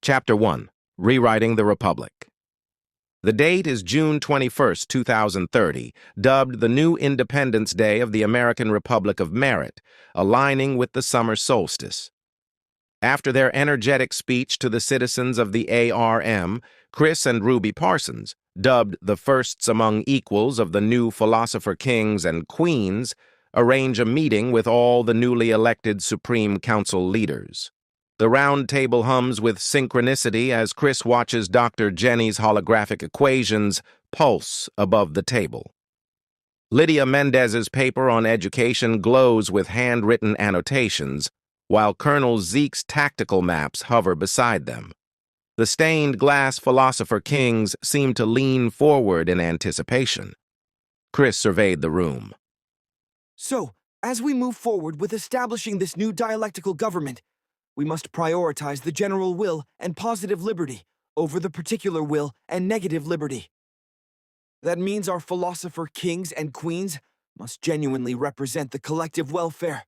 Chapter 1. Rewriting the Republic. The date is June 21, 2030, dubbed the new Independence Day of the American Republic of Merit, aligning with the summer solstice. After their energetic speech to the citizens of the ARM, Chris and Ruby Parsons, dubbed the firsts among equals of the new philosopher kings and queens, arrange a meeting with all the newly elected Supreme Council leaders. The round table hums with synchronicity as Chris watches Dr. Jenny's holographic equations pulse above the table. Lydia Mendez's paper on education glows with handwritten annotations, while Colonel Zeke's tactical maps hover beside them. The stained glass philosopher kings seem to lean forward in anticipation. Chris surveyed the room. So, as we move forward with establishing this new dialectical government, we must prioritize the general will and positive liberty over the particular will and negative liberty. That means our philosopher kings and queens must genuinely represent the collective welfare.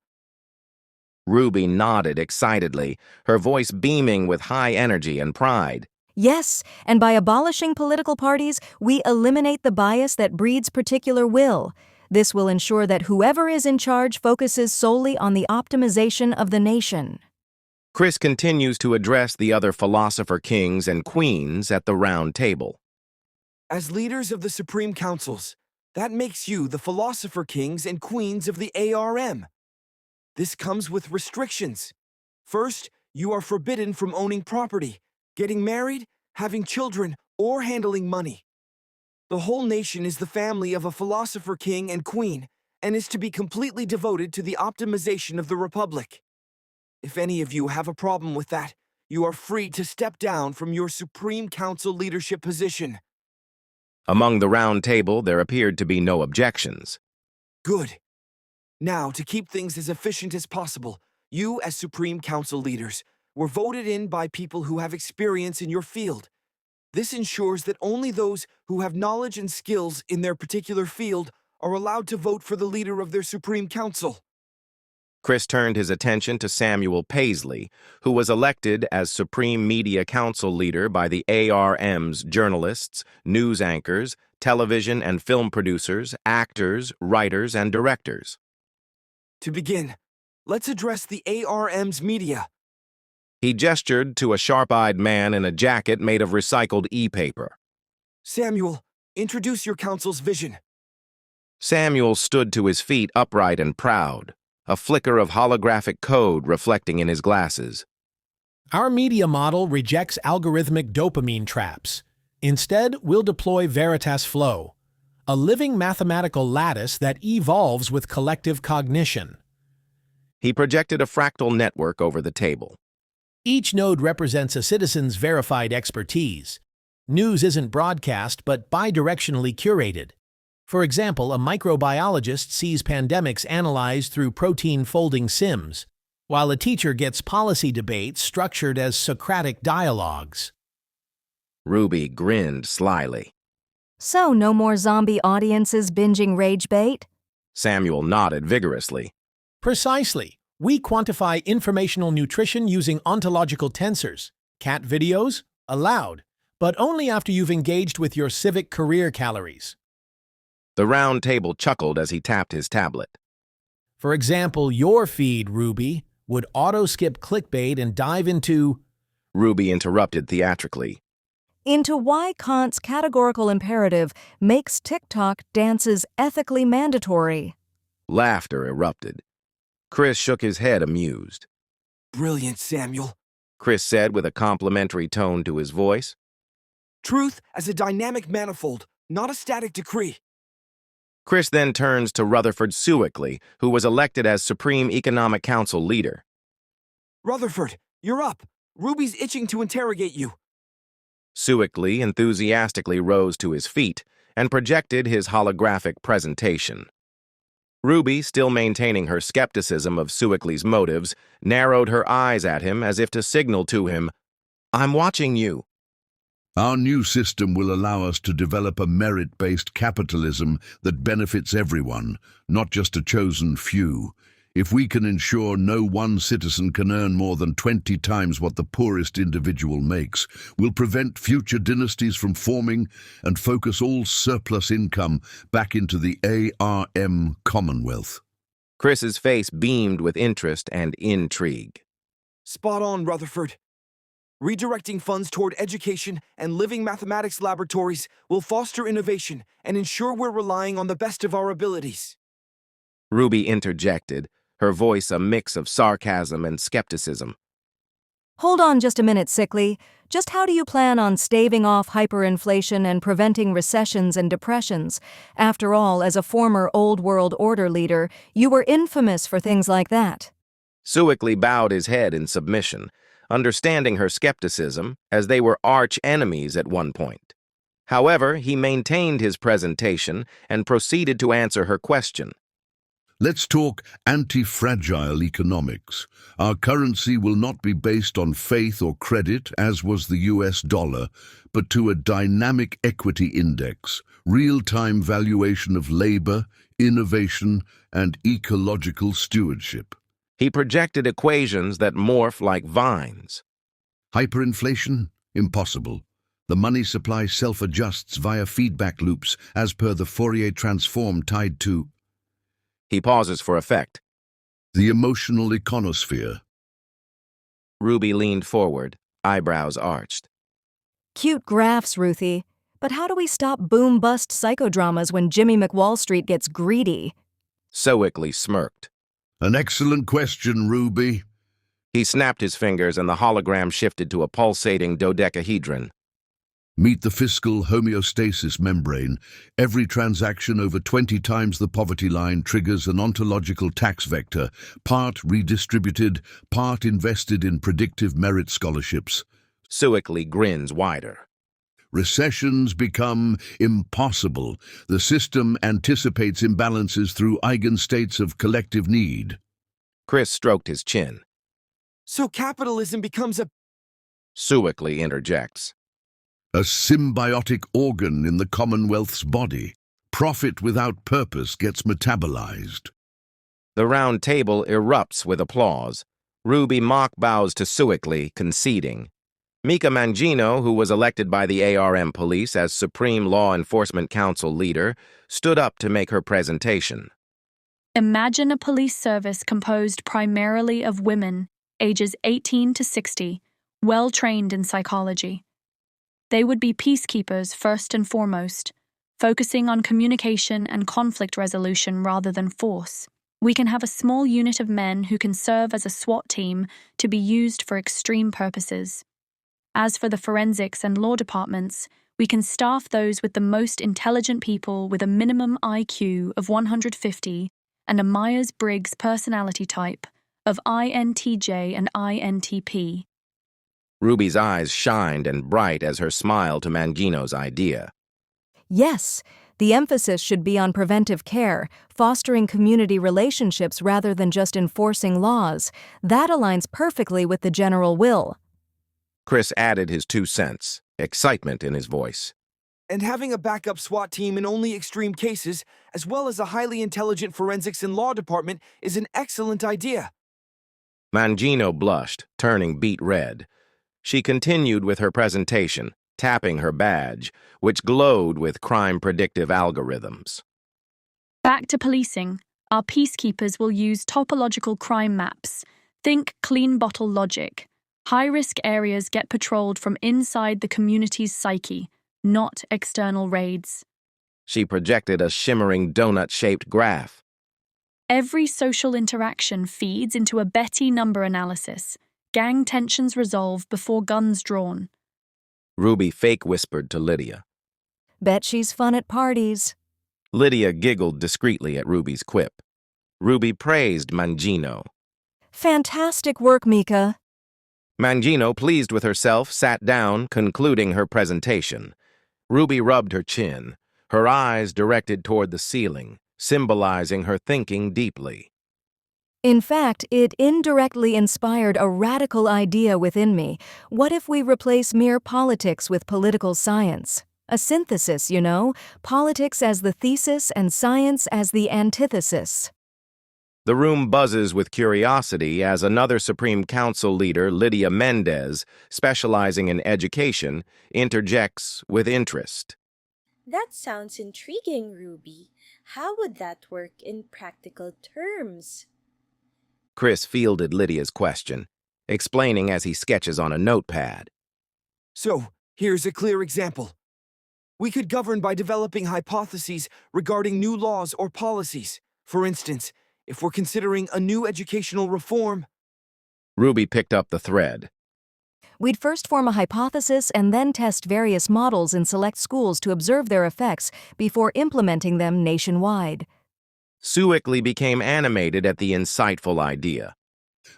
Ruby nodded excitedly, her voice beaming with high energy and pride. Yes, and by abolishing political parties, we eliminate the bias that breeds particular will. This will ensure that whoever is in charge focuses solely on the optimization of the nation. Chris continues to address the other philosopher kings and queens at the round table. As leaders of the Supreme Councils, that makes you the philosopher kings and queens of the ARM. This comes with restrictions. First, you are forbidden from owning property, getting married, having children, or handling money. The whole nation is the family of a philosopher king and queen, and is to be completely devoted to the optimization of the Republic. If any of you have a problem with that, you are free to step down from your Supreme Council leadership position. Among the round table, there appeared to be no objections. Good. Now, to keep things as efficient as possible, you, as Supreme Council leaders, were voted in by people who have experience in your field. This ensures that only those who have knowledge and skills in their particular field are allowed to vote for the leader of their Supreme Council. Chris turned his attention to Samuel Paisley, who was elected as Supreme Media Council leader by the ARM's journalists, news anchors, television and film producers, actors, writers, and directors. To begin, let's address the ARM's media. He gestured to a sharp-eyed man in a jacket made of recycled e-paper. Samuel, introduce your council's vision. Samuel stood to his feet upright and proud, a flicker of holographic code reflecting in his glasses. Our media model rejects algorithmic dopamine traps. Instead, we'll deploy Veritas Flow, a living mathematical lattice that evolves with collective cognition. He projected a fractal network over the table. Each node represents a citizen's verified expertise. News isn't broadcast, but bidirectionally curated. For example, a microbiologist sees pandemics analyzed through protein-folding sims, while a teacher gets policy debates structured as Socratic dialogues. Ruby grinned slyly. So, no more zombie audiences binging rage bait? Samuel nodded vigorously. Precisely. We quantify informational nutrition using ontological tensors. Cat videos? Allowed, but only after you've engaged with your civic career calories. The round table chuckled as he tapped his tablet. For example, your feed, Ruby, would auto-skip clickbait and dive into... Ruby interrupted theatrically. Into why Kant's categorical imperative makes TikTok dances ethically mandatory. Laughter erupted. Chris shook his head amused. Brilliant, Samuel, Chris said with a complimentary tone to his voice. Truth as a dynamic manifold, not a static decree. Chris then turns to Rutherford Sewickley, who was elected as Supreme Economic Council leader. Rutherford, you're up. Ruby's itching to interrogate you. Sewickley enthusiastically rose to his feet and projected his holographic presentation. Ruby, still maintaining her skepticism of Sewickley's motives, narrowed her eyes at him as if to signal to him, "I'm watching you." Our new system will allow us to develop a merit-based capitalism that benefits everyone, not just a chosen few. If we can ensure no one citizen can earn more than 20 times what the poorest individual makes, we'll prevent future dynasties from forming and focus all surplus income back into the ARM Commonwealth. Chris's face beamed with interest and intrigue. Spot on, Rutherford. Redirecting funds toward education and living mathematics laboratories will foster innovation and ensure we're relying on the best of our abilities. Ruby interjected, her voice a mix of sarcasm and skepticism. Hold on just a minute, Sickly. Just how do you plan on staving off hyperinflation and preventing recessions and depressions? After all, as a former Old World Order leader, you were infamous for things like that. Sewickley bowed his head in submission, understanding her skepticism, as they were arch enemies at one point. However, he maintained his presentation and proceeded to answer her question. Let's talk anti-fragile economics. Our currency will not be based on faith or credit, as was the US dollar, but to a dynamic equity index, real-time valuation of labor, innovation, and ecological stewardship. He projected equations that morph like vines. Hyperinflation? Impossible. The money supply self-adjusts via feedback loops, as per the Fourier transform tied to He pauses for effect. the emotional econosphere. Ruby leaned forward, eyebrows arched. Cute graphs, Ruthie. But how do we stop boom-bust psychodramas when Jimmy McWallstreet gets greedy? Sewickley smirked. An excellent question, Ruby. He snapped his fingers and the hologram shifted to a pulsating dodecahedron. Meet the fiscal homeostasis membrane. Every transaction over 20 times the poverty line triggers an ontological tax vector, part redistributed, part invested in predictive merit scholarships. Sewickley grins wider. Recessions become impossible. The system anticipates imbalances through eigenstates of collective need. Chris stroked his chin. So capitalism becomes a... Sewickley interjects. A symbiotic organ in the Commonwealth's body. Profit without purpose gets metabolized. The round table erupts with applause. Ruby mock bows to Sewickley, conceding. Mika Mangino, who was elected by the ARM police as Supreme Law Enforcement Council leader, stood up to make her presentation. Imagine a police service composed primarily of women, ages 18 to 60, well-trained in psychology. They would be peacekeepers first and foremost, focusing on communication and conflict resolution rather than force. We can have a small unit of men who can serve as a SWAT team to be used for extreme purposes. As for the forensics and law departments, we can staff those with the most intelligent people with a minimum IQ of 150 and a Myers-Briggs personality type of INTJ and INTP. Ruby's eyes shined and bright as her smile to Mangino's idea. Yes, the emphasis should be on preventive care, fostering community relationships rather than just enforcing laws. That aligns perfectly with the general will. Chris added his 2 cents, excitement in his voice. And having a backup SWAT team in only extreme cases, as well as a highly intelligent forensics and law department, is an excellent idea. Mangino blushed, turning beet red. She continued with her presentation, tapping her badge, which glowed with crime-predictive algorithms. Back to policing. Our peacekeepers will use topological crime maps. Think clean bottle logic. High-risk areas get patrolled from inside the community's psyche, not external raids. She projected a shimmering donut-shaped graph. Every social interaction feeds into a Betty number analysis. Gang tensions resolve before guns drawn. Ruby fake whispered to Lydia. Bet she's fun at parties. Lydia giggled discreetly at Ruby's quip. Ruby praised Mangino. Fantastic work, Mika. Mangino, pleased with herself, sat down, concluding her presentation. Ruby rubbed her chin, her eyes directed toward the ceiling, symbolizing her thinking deeply. In fact, it indirectly inspired a radical idea within me. What if we replace mere politics with political science? A synthesis, you know, politics as the thesis and science as the antithesis. The room buzzes with curiosity as another Supreme Council leader, Lydia Mendez, specializing in education, interjects with interest. That sounds intriguing, Ruby. How would that work in practical terms? Chris fielded Lydia's question, explaining as he sketches on a notepad. So, here's a clear example. We could govern by developing hypotheses regarding new laws or policies. For instance, if we're considering a new educational reform. Ruby picked up the thread. We'd first form a hypothesis and then test various models in select schools to observe their effects before implementing them nationwide. Suickley became animated at the insightful idea.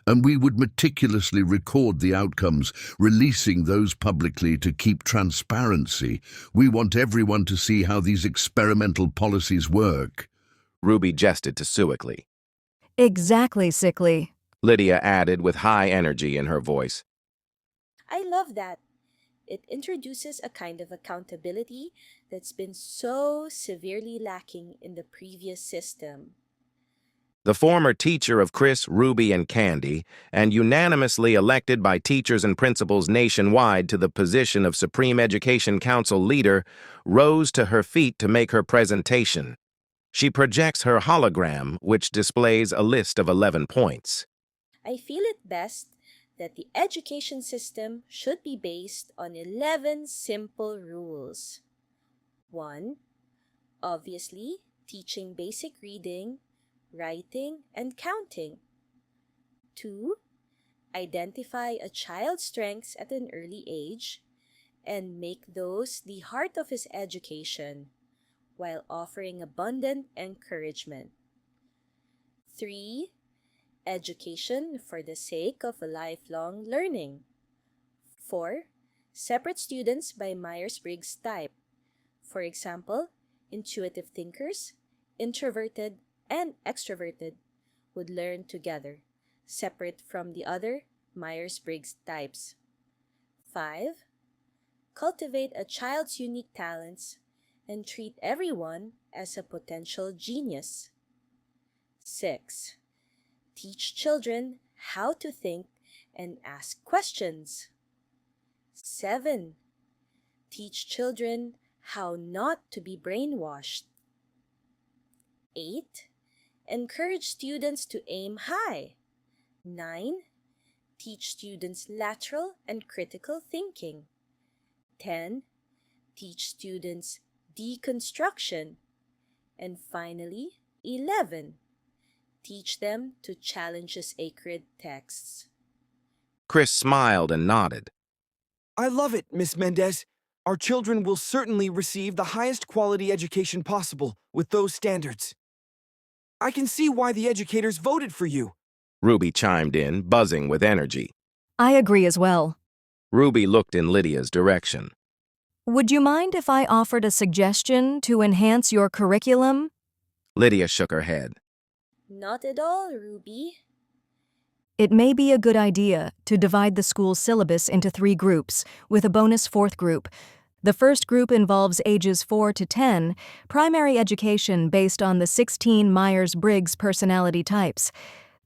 And we would meticulously record the outcomes, releasing those publicly to keep transparency. We want everyone to see how these experimental policies work. Ruby gestured to Suickley. Exactly, Sickly. Lydia added with high energy in her voice. I love that. It introduces a kind of accountability that's been so severely lacking in the previous system. The former teacher of Chris, Ruby, and Candy, and unanimously elected by teachers and principals nationwide to the position of Supreme Education Council leader, rose to her feet to make her presentation. She projects her hologram, which displays a list of 11 points. I feel it best that the education system should be based on 11 simple rules. 1. Obviously, teaching basic reading, writing, and counting. 2. Identify a child's strengths at an early age and make those the heart of his education, while offering abundant encouragement. 3. Education for the sake of lifelong learning. 4. Separate students by Myers-Briggs type. For example, intuitive thinkers, introverted, and extroverted would learn together, separate from the other Myers-Briggs types. 5. Cultivate a child's unique talents and treat everyone as a potential genius. 6. Teach children how to think and ask questions. 7. Teach children how not to be brainwashed. 8. Encourage students to aim high. 9. Teach students lateral and critical thinking. 10. Teach students deconstruction. And finally, 11. Teach them to challenge sacred texts. Chris smiled and nodded. I love it, Miss Mendez. Our children will certainly receive the highest quality education possible with those standards. I can see why the educators voted for you. Ruby chimed in, buzzing with energy. I agree as well. Ruby looked in Lydia's direction. Would you mind if I offered a suggestion to enhance your curriculum? Lydia shook her head. Not at all, Ruby. It may be a good idea to divide the school's syllabus into 3 groups, with a bonus 4th group. The first group involves ages 4 to 10, primary education based on the 16 Myers-Briggs personality types.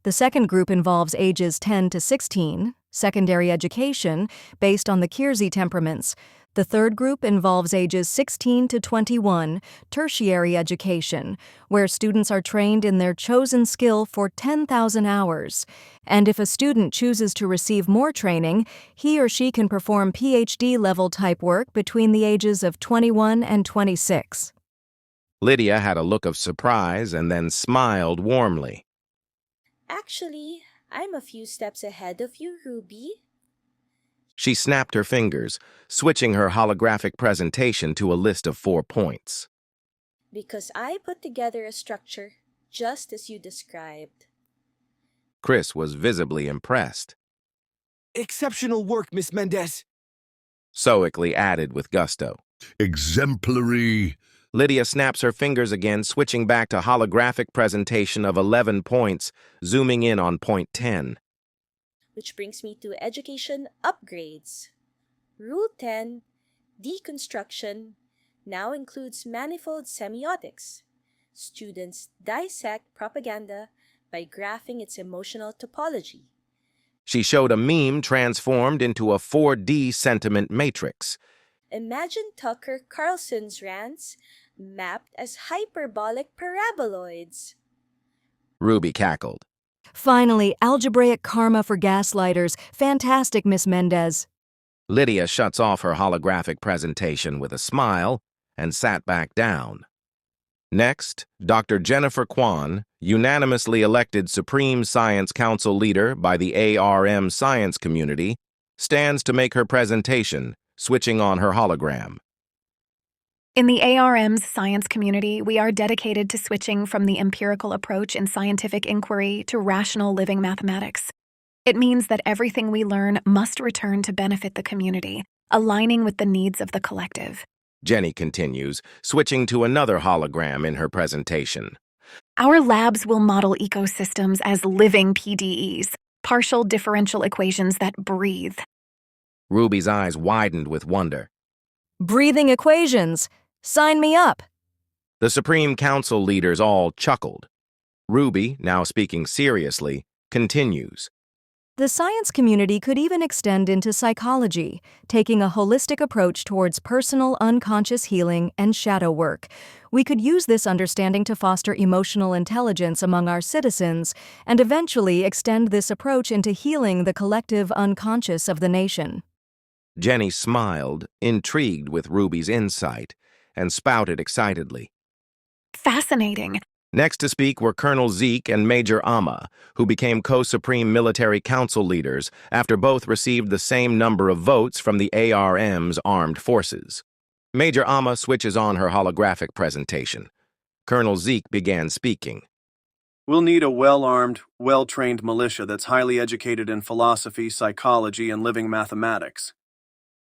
The second group involves ages 10 to 16, secondary education based on the Kiersey temperaments. The third group involves ages 16 to 21, tertiary education, where students are trained in their chosen skill for 10,000 hours. And if a student chooses to receive more training, he or she can perform PhD-level type work between the ages of 21 and 26. Lydia had a look of surprise and then smiled warmly. Actually, I'm a few steps ahead of you, Ruby. She snapped her fingers, switching her holographic presentation to a list of 4 points. Because I put together a structure just as you described. Chris was visibly impressed. Exceptional work, Miss Mendez. Suickley added with gusto. Exemplary. Lydia snaps her fingers again, switching back to holographic presentation of 11 points, zooming in on point 10. Which brings me to education upgrades. Rule 10, deconstruction, now includes manifold semiotics. Students dissect propaganda by graphing its emotional topology. She showed a meme transformed into a 4D sentiment matrix. Imagine Tucker Carlson's rants mapped as hyperbolic paraboloids. Ruby cackled. Finally, algebraic karma for gaslighters. Fantastic, Miss Mendez. Lydia shuts off her holographic presentation with a smile and sat back down. Next, Dr. Jennifer Kwan, unanimously elected Supreme Science Council leader by the ARM science community, stands to make her presentation, switching on her hologram. In the ARM's science community, we are dedicated to switching from the empirical approach in scientific inquiry to rational living mathematics. It means that everything we learn must return to benefit the community, aligning with the needs of the collective. Jenny continues, switching to another hologram in her presentation. Our labs will model ecosystems as living PDEs, partial differential equations that breathe. Ruby's eyes widened with wonder. Breathing equations. Sign me up. The Supreme Council leaders all chuckled. Ruby, now speaking seriously, continues. The science community could even extend into psychology, taking a holistic approach towards personal unconscious healing and shadow work. We could use this understanding to foster emotional intelligence among our citizens and eventually extend this approach into healing the collective unconscious of the nation. Jenny smiled, intrigued with Ruby's insight, and spouted excitedly. Fascinating. Next to speak were Colonel Zeke and Major Amma, who became co-Supreme Military Council leaders after both received the same number of votes from the ARM's armed forces. Major Amma switches on her holographic presentation. Colonel Zeke began speaking. We'll need a well-armed, well-trained militia that's highly educated in philosophy, psychology, and living mathematics.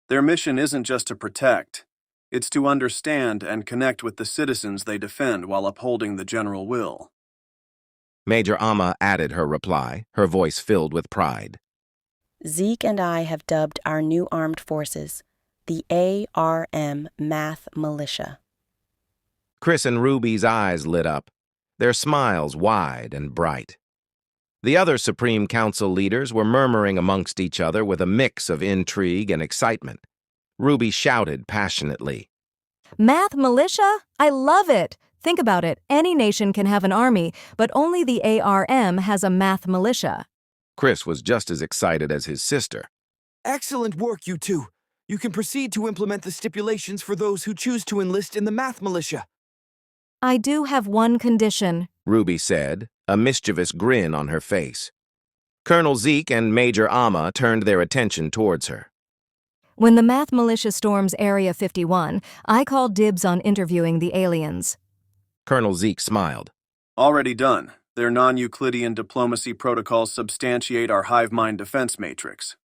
Their mission isn't just to protect. It's to understand and connect with the citizens they defend while upholding the general will. Major Amma added her reply, her voice filled with pride. Zeke and I have dubbed our new armed forces the ARM Math Militia. Chris and Ruby's eyes lit up, their smiles wide and bright. The other Supreme Council leaders were murmuring amongst each other with a mix of intrigue and excitement. Ruby shouted passionately. Math militia? I love it! Think about it. Any nation can have an army, but only the ARM has a math militia. Chris was just as excited as his sister. Excellent work, you two. You can proceed to implement the stipulations for those who choose to enlist in the math militia. I do have one condition, Ruby said, a mischievous grin on her face. Colonel Zeke and Major Amma turned their attention towards her. When the math militia storms Area 51, I call dibs on interviewing the aliens. Colonel Zeke smiled. Already done. Their non-Euclidean diplomacy protocols substantiate our hive mind defense matrix.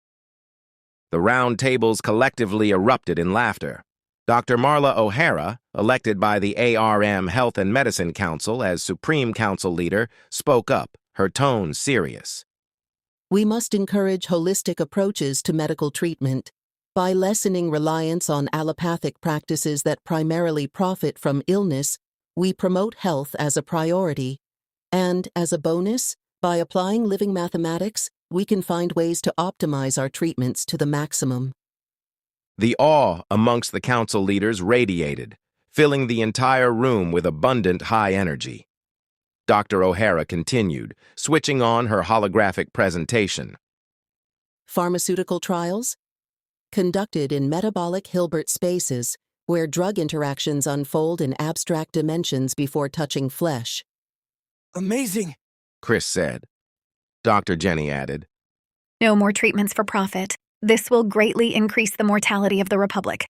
The round tables collectively erupted in laughter. Dr. Marla O'Hara, elected by the ARM Health and Medicine Council as Supreme Council leader, spoke up, her tone serious. We must encourage holistic approaches to medical treatment. By lessening reliance on allopathic practices that primarily profit from illness, we promote health as a priority. And, as a bonus, by applying living mathematics, we can find ways to optimize our treatments to the maximum. The awe amongst the council leaders radiated, filling the entire room with abundant high energy. Dr. O'Hara continued, switching on her holographic presentation. Pharmaceutical trials? Conducted in metabolic Hilbert spaces, where drug interactions unfold in abstract dimensions before touching flesh. Amazing, Chris said. Dr. Jenny added. No more treatments for profit. This will greatly increase the mortality of the Republic.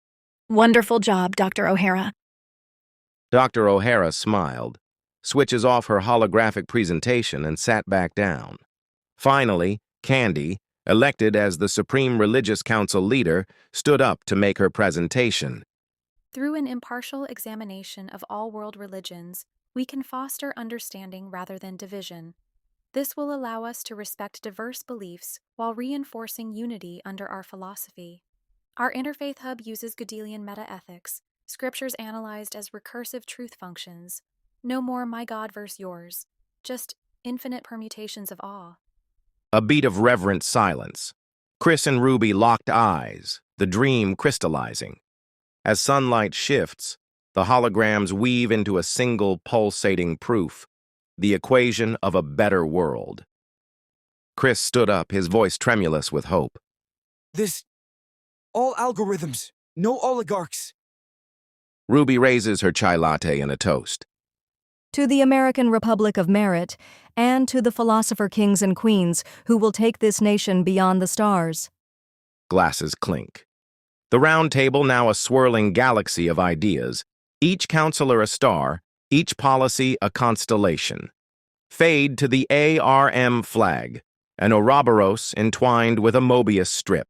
Wonderful job, Dr. O'Hara. Dr. O'Hara smiled, switches off her holographic presentation and sat back down. Finally, Candy, elected as the Supreme Religious Council leader, stood up to make her presentation. Through an impartial examination of all world religions, we can foster understanding rather than division. This will allow us to respect diverse beliefs while reinforcing unity under our philosophy. Our Interfaith Hub uses Gödelian metaethics, scriptures analyzed as recursive truth functions. No more my God versus yours, just infinite permutations of awe. A beat of reverent silence. Chris and Ruby locked eyes, the dream crystallizing. As sunlight shifts, the holograms weave into a single pulsating proof, the equation of a better world. Chris stood up, his voice tremulous with hope. All algorithms, no oligarchs. Ruby raises her chai latte in a toast. To the American Republic of Merit, and to the philosopher kings and queens who will take this nation beyond the stars. Glasses clink. The round table now a swirling galaxy of ideas, each counselor a star, each policy a constellation. Fade to the ARM flag, an Ouroboros entwined with a Mobius strip.